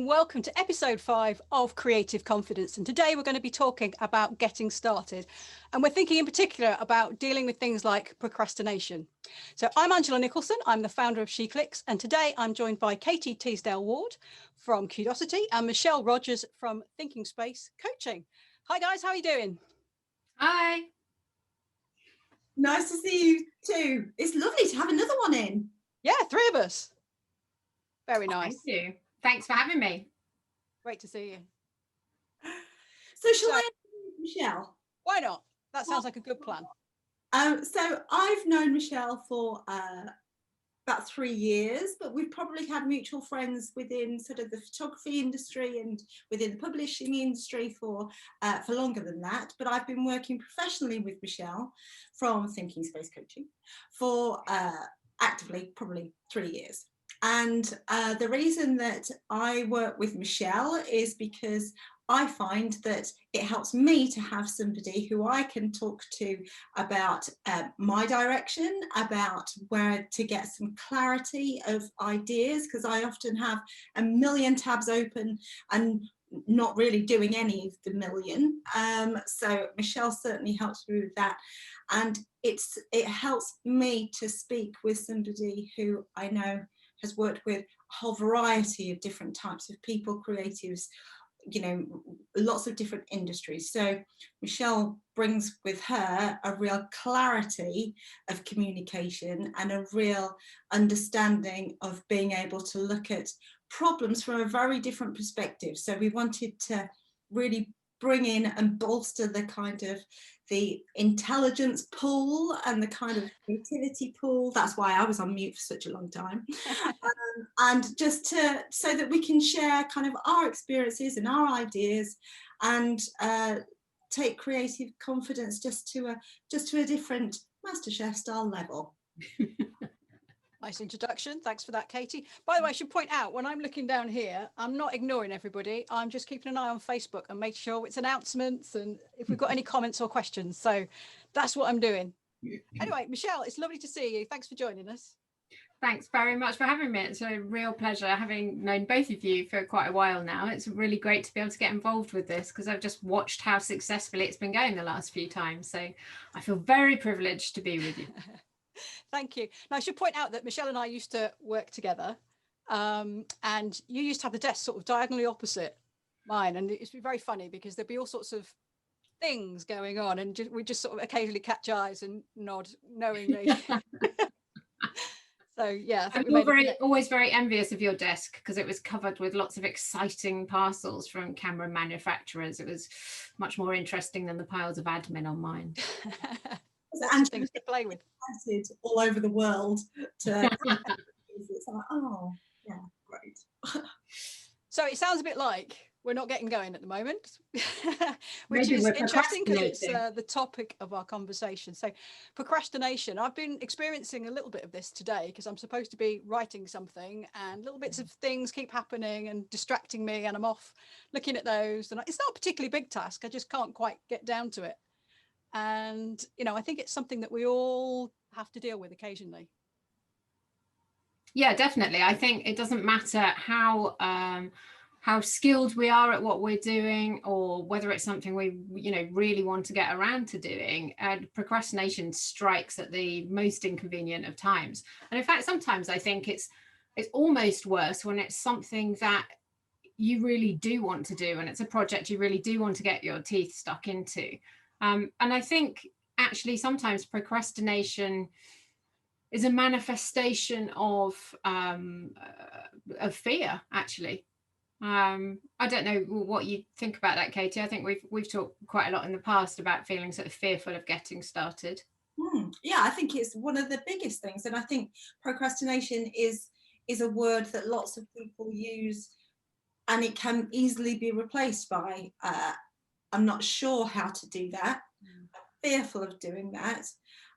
welcome to episode 5 of Creative Confidence. And today we're going to be talking about getting started. And we're thinking in particular about dealing with things like procrastination. So I'm Angela Nicholson, I'm the founder of SheClicks, and today I'm joined by Katie Teasdale-Ward from Kudosity and Michelle Rogers from Thinking Space Coaching. Hi guys, how are you doing? Hi. Nice to see you too. It's lovely to have another one in. Yeah, 3 of us. Very nice. Thank you. Thanks for having me. Great to see you. So shall I introduce Michelle? Why not? That sounds like a good plan. So I've known Michelle for about 3 years, but we've probably had mutual friends within sort of the photography industry and within the publishing industry for longer than that. But I've been working professionally with Michelle from Thinking Space Coaching for actively probably 3 years. And the reason that I work with Michelle is because I find that it helps me to have somebody who I can talk to about my direction, about where to get some clarity of ideas, because I often have a million tabs open and not really doing any of the million. So Michelle certainly helps me with that. And it helps me to speak with somebody who I know has worked with a whole variety of different types of people, creatives, you know, lots of different industries. So Michelle brings with her a real clarity of communication and a real understanding of being able to look at problems from a very different perspective. So we wanted to really bring in and bolster the kind of the intelligence pool and the kind of creativity pool. That's why I was on mute for such a long time. And just so that we can share kind of our experiences and our ideas and take creative confidence just to a different MasterChef style level. Nice introduction. Thanks for that, Katie. By the way, I should point out, when I'm looking down here, I'm not ignoring everybody. I'm just keeping an eye on Facebook and make sure it's announcements and if we've got any comments or questions. So that's what I'm doing. Anyway, Michelle, it's lovely to see you. Thanks for joining us. Thanks very much for having me. It's a real pleasure having known both of you for quite a while now. It's really great to be able to get involved with this because I've just watched how successfully it's been going the last few times. So I feel very privileged to be with you. Thank you. Now, I should point out that Michelle and I used to work together and you used to have the desk sort of diagonally opposite mine. And it's very funny because there'd be all sorts of things going on and we just sort of occasionally catch eyes and nod knowingly. So, yeah, I think I'm always very envious of your desk because it was covered with lots of exciting parcels from camera manufacturers. It was much more interesting than the piles of admin on mine. And things to play with all over the world to it's like, oh yeah, great. So it sounds a bit like we're not getting going at the moment, which Maybe is interesting because it's procrastinating. the topic of our conversation. So procrastination, I've been experiencing a little bit of this today because I'm supposed to be writing something and little bits of things keep happening and distracting me and I'm off looking at those, and it's not a particularly big task, I just can't quite get down to it. And, you know, I think it's something that we all have to deal with occasionally. Yeah, definitely. I think it doesn't matter how skilled we are at what we're doing or whether it's something we, you know, really want to get around to doing. And procrastination strikes at the most inconvenient of times. And in fact, sometimes I think it's almost worse when it's something that you really do want to do and it's a project you really do want to get your teeth stuck into. And I think actually sometimes procrastination is a manifestation of fear, actually. I don't know what you think about that, Katie. I think we've talked quite a lot in the past about feeling sort of fearful of getting started. Yeah, I think it's one of the biggest things. And I think procrastination is a word that lots of people use and it can easily be replaced by I'm not sure how to do that. I'm fearful of doing that.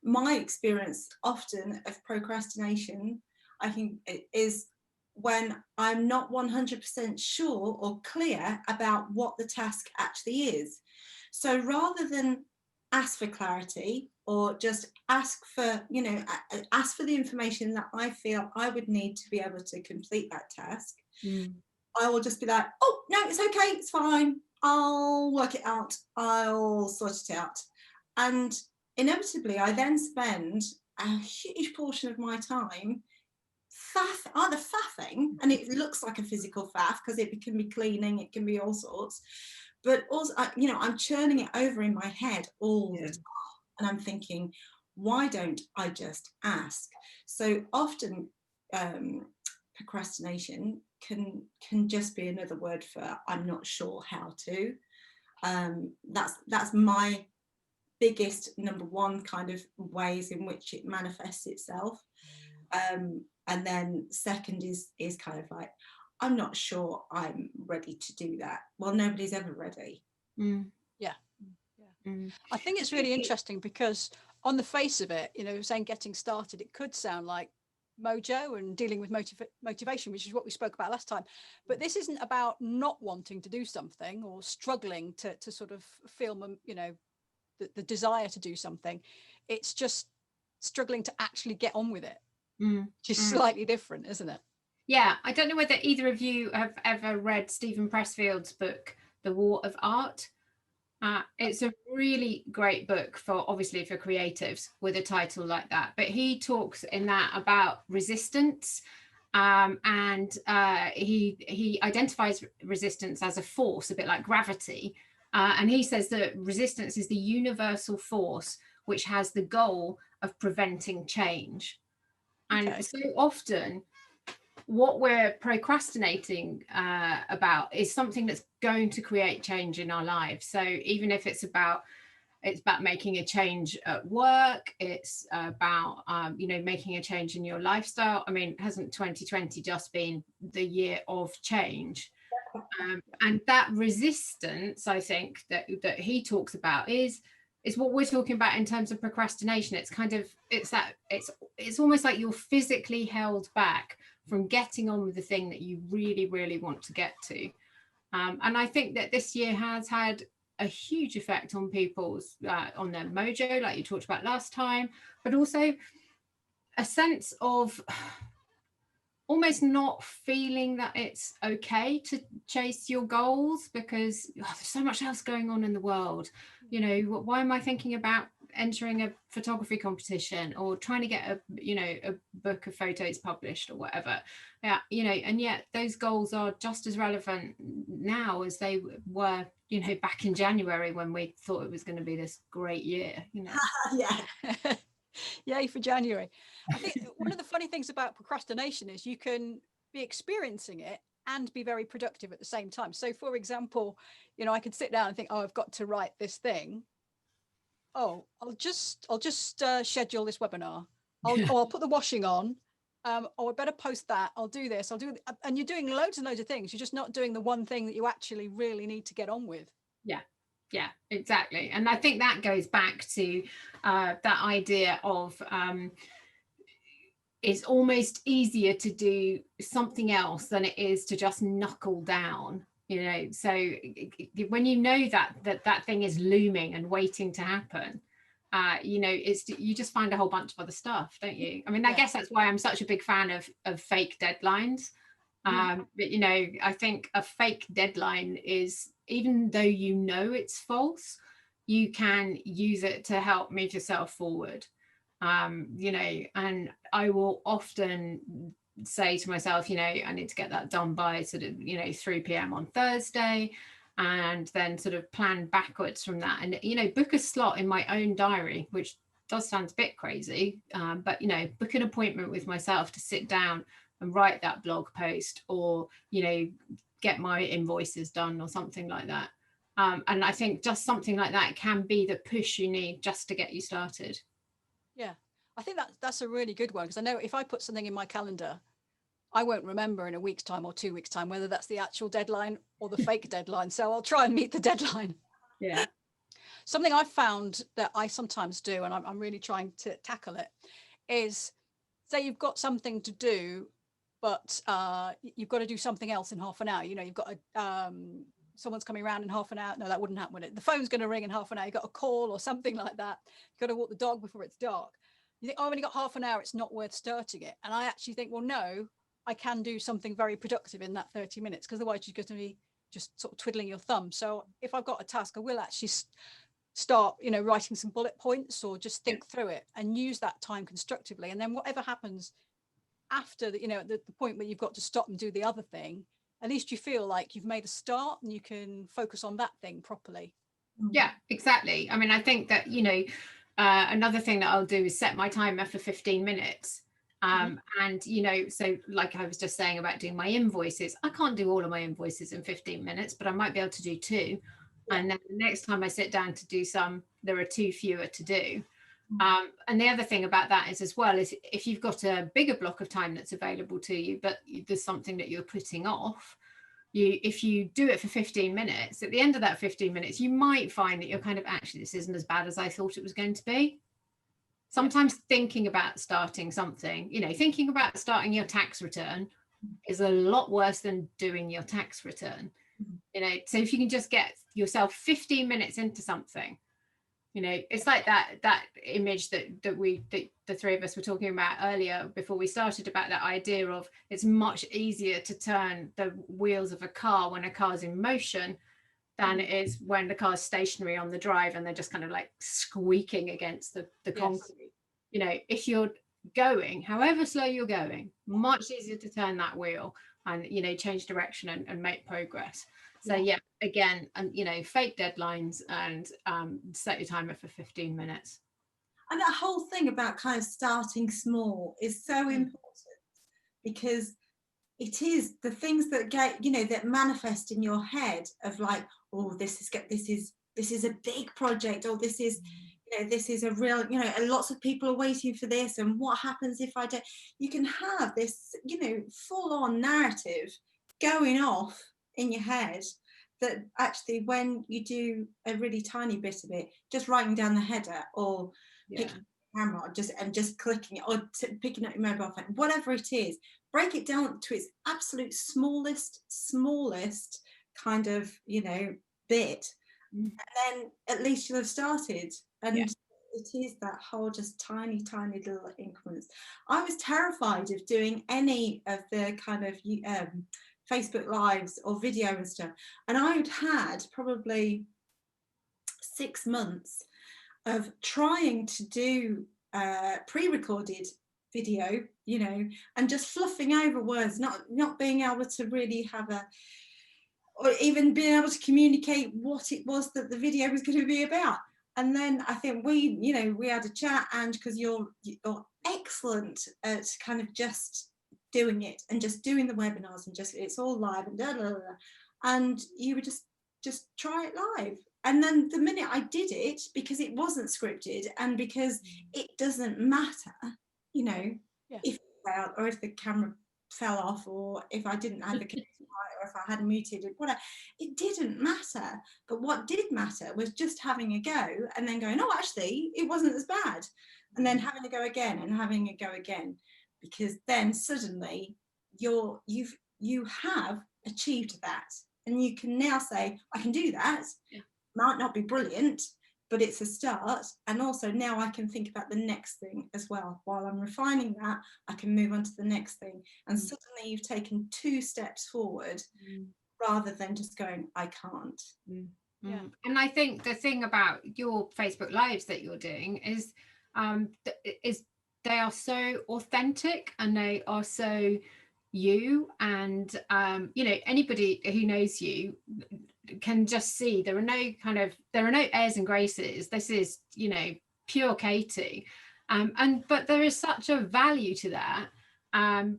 My experience often of procrastination, I think, is when I'm not 100% sure or clear about what the task actually is. So rather than ask for clarity or just ask for, you know, ask for the information that I feel I would need to be able to complete that task, I will just be like, oh, no, it's okay, it's fine. I'll work it out. I'll sort it out. And inevitably, I then spend a huge portion of my time either faffing, and it looks like a physical faff because it can be cleaning, it can be all sorts, but also, I'm churning it over in my head all the time. And I'm thinking, why don't I just ask? So often procrastination can just be another word for I'm not sure how to. That's my biggest number one kind of ways in which it manifests itself. And then second is kind of like, I'm not sure I'm ready to do that. Well, nobody's ever ready. Yeah. I think it's really interesting because on the face of it, saying getting started, it could sound like mojo and dealing with motivation, which is what we spoke about last time. But this isn't about not wanting to do something or struggling to sort of feel, the desire to do something. It's just struggling to actually get on with it, which is slightly different, isn't it? Yeah, I don't know whether either of you have ever read Stephen Pressfield's book, The War of Art. It's a really great book for creatives with a title like that. But he talks in that about resistance, and he identifies resistance as a force, a bit like gravity. And he says that resistance is the universal force which has the goal of preventing change. And so often what we're procrastinating about is something that's going to create change in our lives. So even if it's about making a change at work, it's about making a change in your lifestyle. I mean, hasn't 2020 just been the year of change? And that resistance, I think, that he talks about is what we're talking about in terms of procrastination. It's almost like you're physically held back from getting on with the thing that you really, really want to get to. And I think that this year has had a huge effect on people's, on their mojo, like you talked about last time, but also a sense of almost not feeling that it's okay to chase your goals because there's so much else going on in the world. Why am I thinking about entering a photography competition or trying to get a book of photos published or whatever? And yet those goals are just as relevant now as they were back in January when we thought it was going to be this great year. Yeah. Yay for January. I think one of the funny things about procrastination is you can be experiencing it and be very productive at the same time. So for example, I could sit down and think, oh, I've got to write this thing. Oh, I'll just schedule this webinar. I'll put the washing on. I better post that. I'll do this. And you're doing loads and loads of things. You're just not doing the one thing that you actually really need to get on with. Yeah, exactly. And I think that goes back to that idea of it's almost easier to do something else than it is to just knuckle down. So when that thing is looming and waiting to happen, you just find a whole bunch of other stuff, don't you? I mean, I guess that's why I'm such a big fan of fake deadlines. But I think a fake deadline is, even though it's false, you can use it to help move yourself forward. And I will often say to myself, I need to get that done by sort of 3 p.m. on Thursday, and then sort of plan backwards from that, and book a slot in my own diary, which does sound a bit crazy, but book an appointment with myself to sit down and write that blog post, or get my invoices done or something like that. And I think just something like that can be the push you need just to get you started. Yeah, I think that's a really good one, because I know if I put something in my calendar, I won't remember in a week's time or 2 weeks' time whether that's the actual deadline or the fake deadline. So I'll try and meet the deadline. Yeah. Something I've found that I sometimes do, and I'm really trying to tackle it, is say you've got something to do, but you've got to do something else in half an hour. You've got someone's coming around in half an hour. No, that wouldn't happen with it. The phone's going to ring in half an hour. You've got a call or something like that. You've got to walk the dog before it's dark. You think, oh, I've only got half an hour, it's not worth starting it. And I actually think, well, no, I can do something very productive in that 30 minutes, because otherwise you're going to be just sort of twiddling your thumb. So if I've got a task, I will actually start, you know, writing some bullet points, or just think through it and use that time constructively. And then whatever happens after the, you know, the point where you've got to stop and do the other thing, at least you feel like you've made a start and you can focus on that thing properly. Yeah, exactly. I mean, I think that, you know, another thing that I'll do is set my timer for 15 minutes. And, you know, so like I was just saying about doing my invoices, I can't do all of my invoices in 15 minutes, but I might be able to do 2. And then the next time I sit down to do some, there are 2 fewer to do. And the other thing about that is as well, is if you've got a bigger block of time that's available to you, but there's something that you're putting off, if you do it for 15 minutes, at the end of that 15 minutes, you might find that you're kind of, actually, this isn't as bad as I thought it was going to be. Sometimes thinking about starting something, you know, thinking about starting your tax return is a lot worse than doing your tax return. You know, so if you can just get yourself 15 minutes into something, you know, it's like that image that the 3 of us were talking about earlier before we started, about that idea of it's much easier to turn the wheels of a car when a car's in motion than it is when the car's stationary on the drive and they're just kind of like squeaking against the concrete. You know, if you're going, however slow you're going, much easier to turn that wheel and, you know, change direction and make progress. So yeah, again, and you know, fake deadlines and set your timer for 15 minutes. And that whole thing about kind of starting small is so important, because it is the things that get, you know, that manifest in your head of like, oh, this is a big project, or this is, you know, this is a real, you know, and lots of people are waiting for this, and what happens if I don't? You can have this, you know, full-on narrative going off in your head, that actually when you do a really tiny bit of it, just writing down the header, or picking up the camera, or just clicking it, or picking up your mobile phone, whatever it is, break it down to its absolute smallest kind of, you know, bit, and then at least you'll have started. And it is that whole just tiny little increments. I was terrified of doing any of the kind of Facebook lives or video and stuff, and I'd had probably 6 months of trying to do pre-recorded video, you know, and just fluffing over words, not being able to really have or even being able to communicate what it was that the video was going to be about. And then I think we had a chat, and because you're excellent at kind of just doing it and just doing the webinars, and just it's all live and blah, blah, blah, and you would just try it live. And then the minute I did it, because it wasn't scripted and because it doesn't matter, you know, if it failed, or if the camera fell off, or if I didn't have the connection right, or if I had muted it, whatever, it didn't matter. But what did matter was just having a go, and then going, oh, actually it wasn't as bad, and then having a go again and having a go again, because then suddenly you have achieved that, and you can now say, I can do that. Might not be brilliant, but it's a start. And also now I can think about the next thing as well. While I'm refining that, I can move on to the next thing, and suddenly you've taken 2 steps forward rather than just going, I can't. And I think the thing about your Facebook lives that you're doing is they are so authentic, and they are so you, and you know, anybody who knows you can just see there are no airs and graces. This is, you know, pure Katie, but there is such a value to that,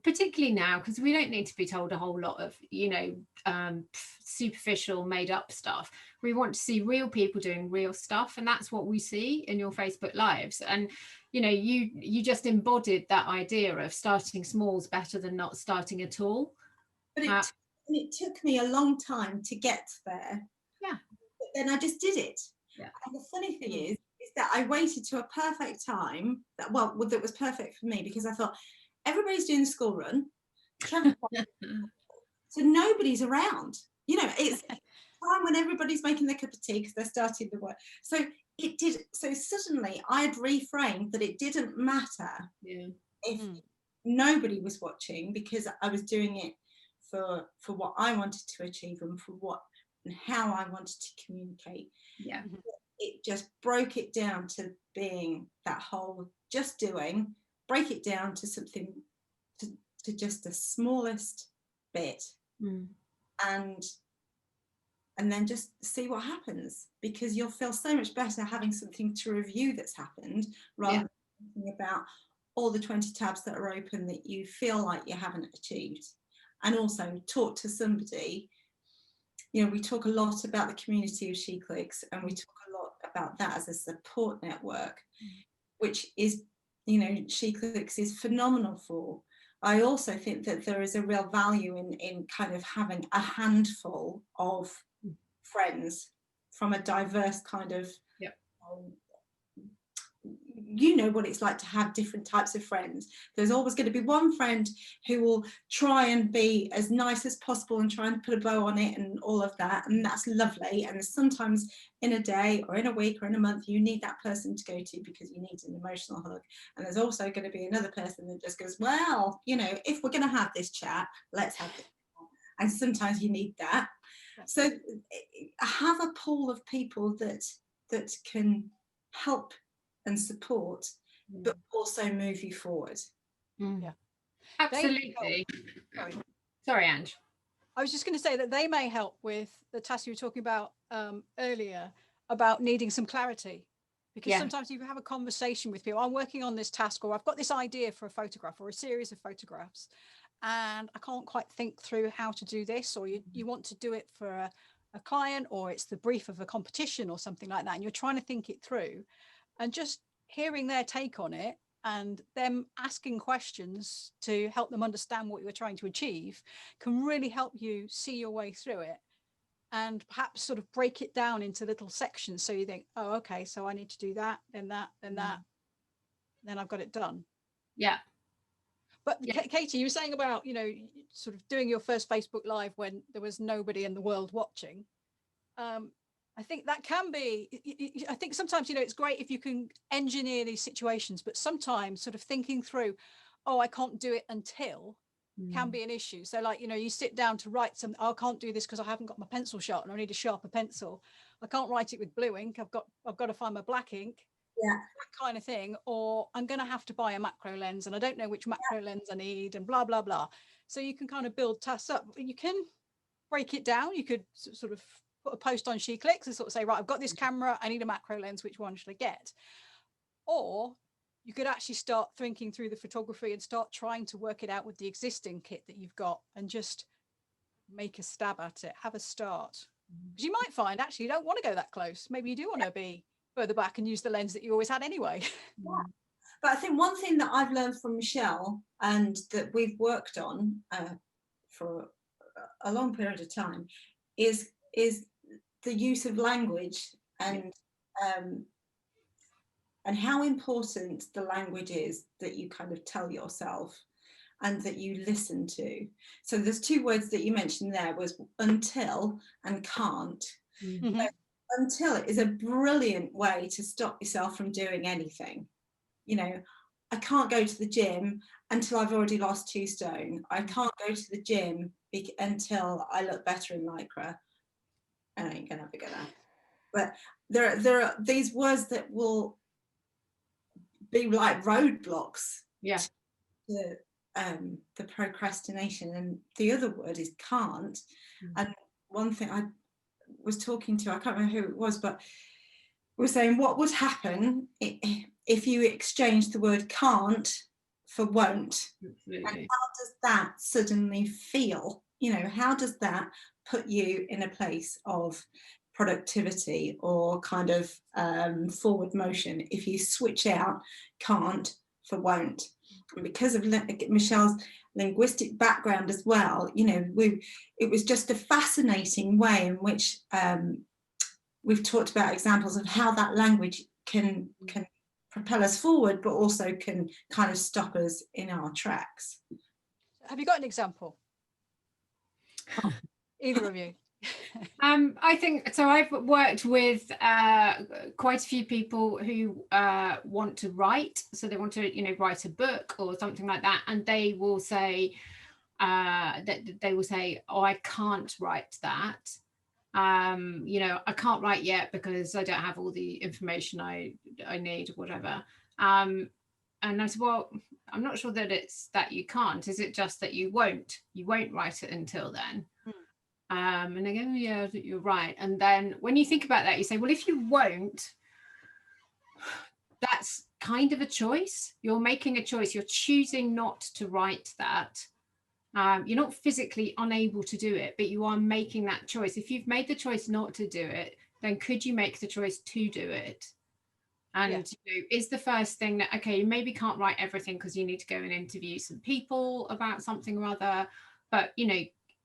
particularly now, because we don't need to be told a whole lot of, you know, superficial made up stuff. We want to see real people doing real stuff, and that's what we see in your Facebook lives. And you know, you just embodied that idea of starting small is better than not starting at all. But it took me a long time to get there. But then I just did it. And the funny thing is that I waited to a perfect time that was perfect for me, because I thought everybody's doing the school run, so nobody's around. You know, it's time when everybody's making their cup of tea because they're starting the work. So it did. So suddenly I had reframed that it didn't matter if nobody was watching, because I was doing it for what I wanted to achieve and for what and how I wanted to communicate. Yeah. It just broke it down to being that whole just doing, break it down to something, to just the smallest bit, and then just see what happens, because you'll feel so much better having something to review that's happened, rather than thinking about all the 20 tabs that are open that you feel like you haven't achieved. And also talk to somebody. You know, we talk a lot about the community of SheClicks, and we talk a lot about that as a support network, which is, you know, SheClicks is phenomenal for. I also think that there is a real value in kind of having a handful of friends from a diverse kind of, you know what it's like to have different types of friends. There's always going to be one friend who will try and be as nice as possible and try and put a bow on it and all of that, and that's lovely. And sometimes in a day or in a week or in a month you need that person to go to because you need an emotional hug. And there's also going to be another person that just goes, well, you know, if we're going to have this chat, let's have it. And sometimes you need that. So have a pool of people that can help and support, but also move you forward. Yeah, absolutely. Sorry, Ange. I was just going to say that they may help with the task you were talking about earlier, about needing some clarity, because sometimes you have a conversation with people. I'm working on this task, or I've got this idea for a photograph or a series of photographs, and I can't quite think through how to do this, or you want to do it for a client, or it's the brief of a competition or something like that, and you're trying to think it through. And just hearing their take on it and them asking questions to help them understand what you're trying to achieve can really help you see your way through it, and perhaps sort of break it down into little sections. So you think, oh, okay, so I need to do that, then that, then that, then I've got it done. Yeah. But Katie, you were saying about, you know, sort of doing your first Facebook Live when there was nobody in the world watching. I think that can be, I think sometimes, you know, it's great if you can engineer these situations, but sometimes sort of thinking through, oh, I can't do it until, can be an issue. So like, you know, you sit down to write something, oh, I can't do this because I haven't got my pencil sharp and I need a sharper pencil. I can't write it with blue ink. I've got to find my black ink. Yeah, that kind of thing. Or I'm going to have to buy a macro lens and I don't know which macro lens I need, and blah, blah, blah. So you can kind of build tasks up. You can break it down. You could sort of put a post on SheClicks and sort of say, right, I've got this camera, I need a macro lens, which one should I get? Or you could actually start thinking through the photography and start trying to work it out with the existing kit that you've got, and just make a stab at it, have a start. Because you might find actually you don't want to go that close. Maybe you do want to be further back and use the lens that you always had anyway. Yeah. But I think one thing that I've learned from Michelle, and that we've worked on for a long period of time, is the use of language, and how important the language is that you kind of tell yourself and that you listen to. So there's two words that you mentioned there, was until and can't. Mm-hmm. Until is a brilliant way to stop yourself from doing anything. You know, I can't go to the gym until I've already lost 2 stone. I can't go to the gym until I look better in Lycra. I ain't gonna have a go at that. But there are these words that will be like roadblocks to the procrastination. And the other word is can't. And one thing I was talking to, I can't remember who it was, but we were saying what would happen if you exchange the word can't for won't. Absolutely. And how does that suddenly feel? You know, how does that put you in a place of productivity or kind of forward motion if you switch out can't for won't? And because of Michelle's linguistic background as well, you know, it was just a fascinating way in which we've talked about examples of how that language can propel us forward, but also can kind of stop us in our tracks. Have you got an example? Either of you? I think so. I've worked with quite a few people who want to write, so they want to, write a book or something like that, and they will say oh, I can't write that. I can't write yet because I don't have all the information I need or whatever. And I said, well, I'm not sure that it's that you can't. Is it just that you won't write it until then? And they go, oh, yeah, you're right. And then when you think about that, you say, well, if you won't, that's kind of a choice. You're making a choice. You're choosing not to write that. You're not physically unable to do it, but you are making that choice. If you've made the choice not to do it, then could you make the choice to do it? And is the first thing that, okay, you maybe can't write everything because you need to go and interview some people about something or other, but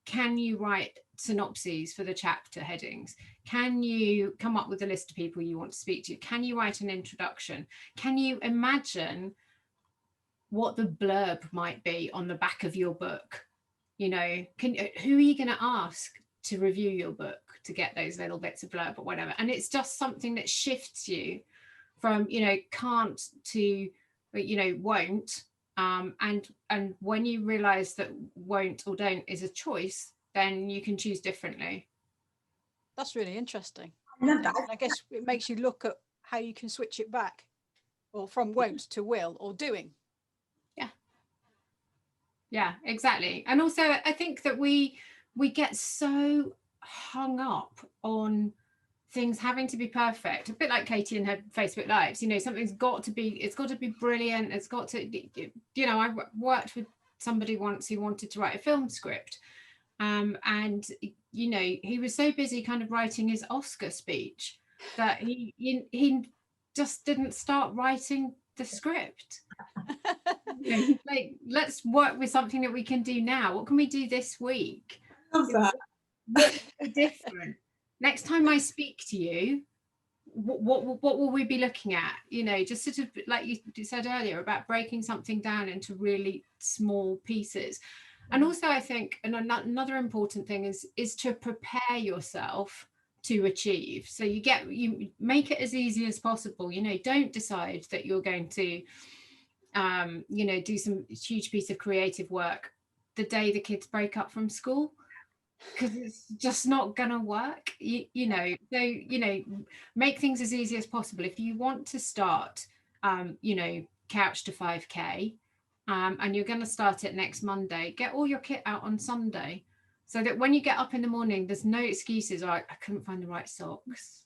can you write synopses for the chapter headings? Can you come up with a list of people you want to speak to? Can you write an introduction? Can you imagine what the blurb might be on the back of your book? Who are you going to ask to review your book to get those little bits of blurb or whatever? And it's just something that shifts you from can't to won't. And when you realize that won't or don't is a choice, then you can choose differently. That's really interesting. I love that. I guess it makes you look at how you can switch it back, or from won't to will or doing. Yeah, exactly. And also I think that we get so hung up on things having to be perfect, a bit like Katie and her Facebook lives. Something's got to be, it's got to be brilliant, it's got to, I worked with somebody once who wanted to write a film script, and he was so busy kind of writing his Oscar speech that he just didn't start writing the script. Like, let's work with something that we can do now. What can we do this week? Love that. What's different? Next time I speak to you, what will we be looking at? Just sort of like you said earlier about breaking something down into really small pieces. And also I think another important thing is to prepare yourself to achieve. So you make it as easy as possible. Don't decide that you're going to do some huge piece of creative work the day the kids break up from school, because it's just not gonna work. So make things as easy as possible. If you want to start couch to 5k, and you're going to start it next Monday, get all your kit out on Sunday, so that when you get up in the morning, there's no excuses like, I couldn't find the right socks,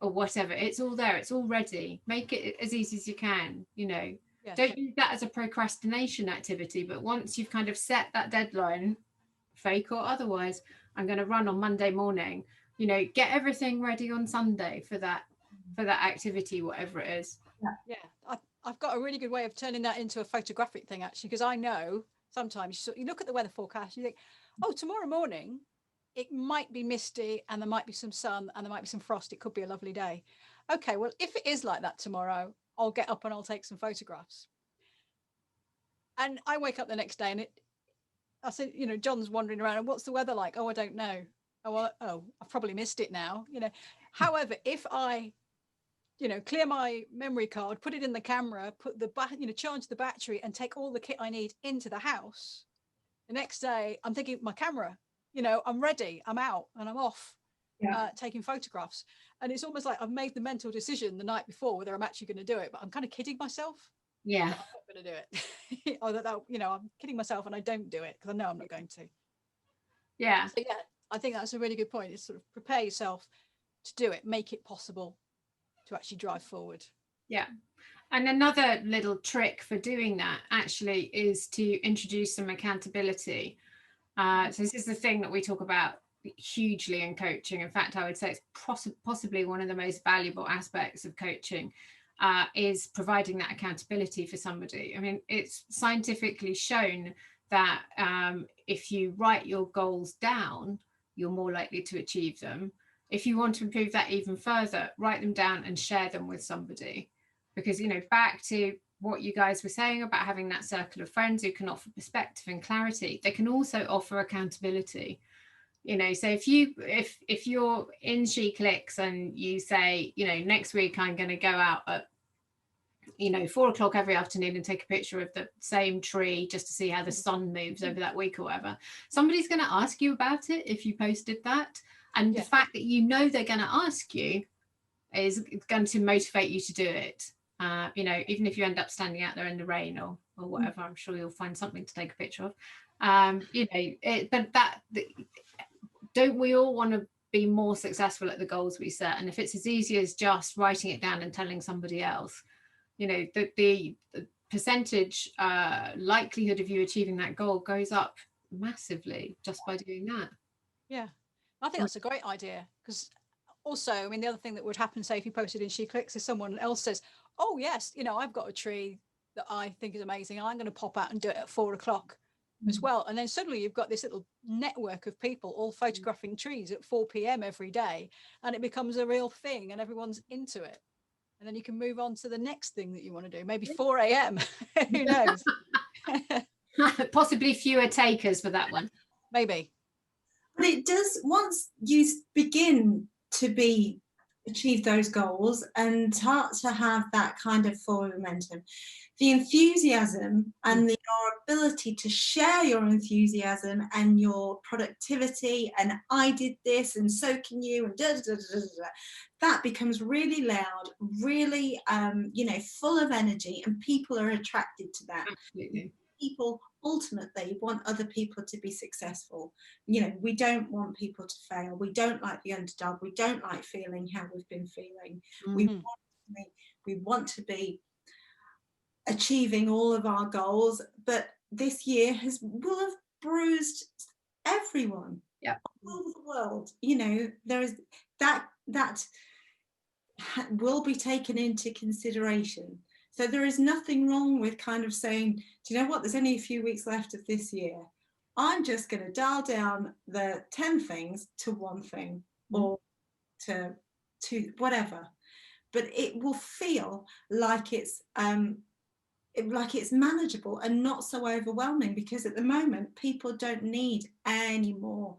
or whatever. It's all there, it's all ready. Make it as easy as you can. Yes. Don't use that as a procrastination activity, but once you've kind of set that deadline, fake or otherwise, I'm going to run on Monday morning, get everything ready on Sunday for that activity, whatever it is. I've got a really good way of turning that into a photographic thing, actually, because I know sometimes you look at the weather forecast, you think, oh, tomorrow morning it might be misty and there might be some sun and there might be some frost. It could be a lovely day. Okay, well, if it is like that tomorrow, I'll get up and I'll take some photographs. And I wake up the next day and I said, John's wandering around and what's the weather like? Oh, I don't know. Oh, I've probably missed it now. However, if I clear my memory card, put it in the camera, put the charge the battery and take all the kit I need into the house, the next day I'm thinking my camera, I'm ready, I'm out and I'm off taking photographs. And it's almost like I've made the mental decision the night before whether I'm actually going to do it, but I'm kind of kidding myself. Yeah, I'm not going to do it. Or that I'm kidding myself and I don't do it because I know I'm not going to. Yeah. So I think that's a really good point. Is sort of prepare yourself to do it, make it possible to actually drive forward. Yeah. And another little trick for doing that actually is to introduce some accountability. So this is the thing that we talk about hugely in coaching. In fact, I would say it's possibly one of the most valuable aspects of coaching, is providing that accountability for somebody. I mean, it's scientifically shown that if you write your goals down, you're more likely to achieve them. If you want to improve that even further, write them down and share them with somebody. Because, back to what you guys were saying about having that circle of friends who can offer perspective and clarity, they can also offer accountability. You know, so if you're in SheClicks and you say, you know, next week I'm going to go out at, you know, 4 o'clock every afternoon and take a picture of the same tree just to see how the sun moves over that week or whatever, somebody's going to ask you about it if you posted that. And the fact that you know they're going to ask you is going to motivate you to do it. You know, even if you end up standing out there in the rain or whatever, I'm sure you'll find something to take a picture of. You know, but don't we all want to be more successful at the goals we set? And if it's as easy as just writing it down and telling somebody else, you know, the percentage likelihood of you achieving that goal goes up massively just by doing that. Yeah, I think that's a great idea, because also, I mean, the other thing that would happen, say if you posted in SheClicks, is someone else says, oh yes, you know, I've got a tree that I think is amazing, I'm going to pop out and do it at 4 o'clock as well. And then suddenly you've got this little network of people all photographing trees at 4 p.m. every day, and it becomes a real thing and everyone's into it. And then you can move on to the next thing that you want to do, maybe 4 a.m. Who knows? Possibly fewer takers for that one. Maybe. But it does, once you begin to achieve those goals and start to have that kind of forward momentum, the enthusiasm and your ability to share your enthusiasm and your productivity, and I did this and so can you, and that becomes really loud, really you know, full of energy, and people are attracted to that. Absolutely. People ultimately want other people to be successful. You know, we don't want people to fail. We don't like the underdog. We don't like feeling how we've been feeling. We want to be achieving all of our goals, but this year will have bruised everyone all over the world. You know, there is that will be taken into consideration. So there is nothing wrong with kind of saying, do you know what, there's only a few weeks left of this year. I'm just going to dial down the 10 things to one thing, or to whatever. But it will feel like it's manageable and not so overwhelming, because at the moment people don't need any more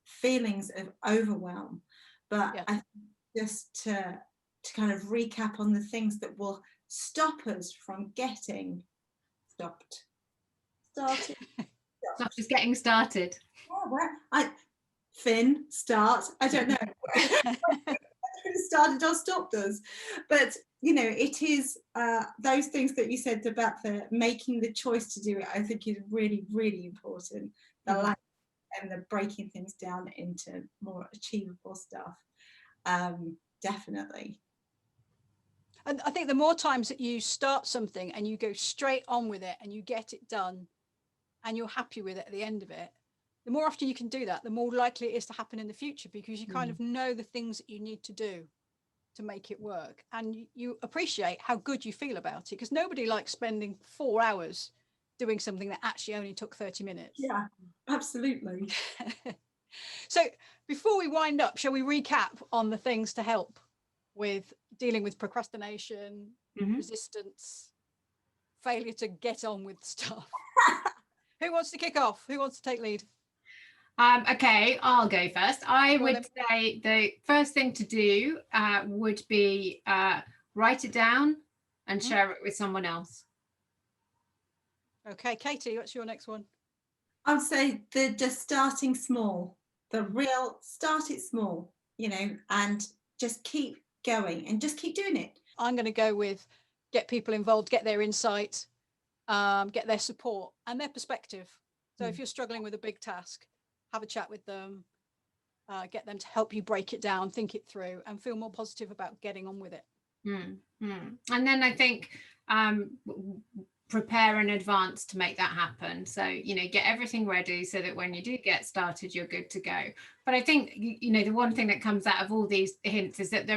feelings of overwhelm. But I think just to kind of recap on the things that will stop us from getting started. Not just getting started. Start. I don't know. Started or stopped us, but you know, it is those things that you said about the making the choice to do it, I think is really, really important. The lack and the breaking things down into more achievable stuff. Definitely. And I think the more times that you start something and you go straight on with it and you get it done and you're happy with it at the end of it, the more often you can do that, the more likely it is to happen in the future, because you kind of know the things that you need to do to make it work, and you appreciate how good you feel about it, because nobody likes spending 4 hours doing something that actually only took 30 minutes. Yeah, absolutely. So before we wind up, shall we recap on the things to help with dealing with procrastination, resistance, failure to get on with stuff? Who wants to kick off? Who wants to take lead? Okay, I'll go first. I would say the first thing to do would be write it down and share it with someone else. Okay, Katie, what's your next one? I'd say just starting small, start it small, you know, and just keep going and just keep doing it. I'm going to go with get people involved, get their insight, get their support and their perspective. So if you're struggling with a big task, have a chat with them, get them to help you break it down, think it through, and feel more positive about getting on with it. And then I think prepare in advance to make that happen. So, you know, get everything ready so that when you do get started, you're good to go. But I think, you know, the one thing that comes out of all these hints is that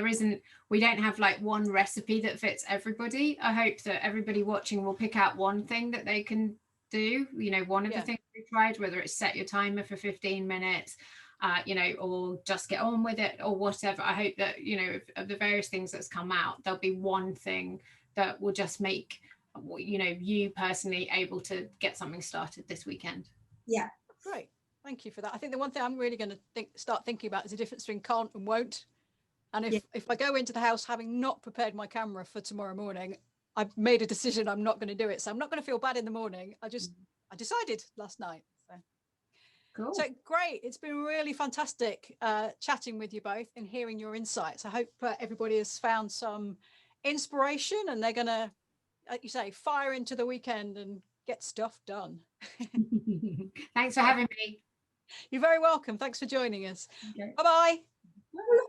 we don't have like one recipe that fits everybody. I hope that everybody watching will pick out one thing that they can do, you know, one of the things we tried, whether it's set your timer for 15 minutes, you know, or just get on with it or whatever. I hope that, you know, of the various things that's come out, there'll be one thing that will just make, you know, you personally able to get something started this weekend. Yeah, great. Thank you for that. I think the one thing I'm really going to start thinking about is the difference between can't and won't. And if I go into the house having not prepared my camera for tomorrow morning, I've made a decision I'm not going to do it. So I'm not going to feel bad in the morning. I decided last night. So. Cool. So great. It's been really fantastic chatting with you both and hearing your insights. I hope everybody has found some inspiration and they're going to, like you say, fire into the weekend and get stuff done. Thanks for having me. You're very welcome. Thanks for joining us. Okay. Bye-bye. Bye.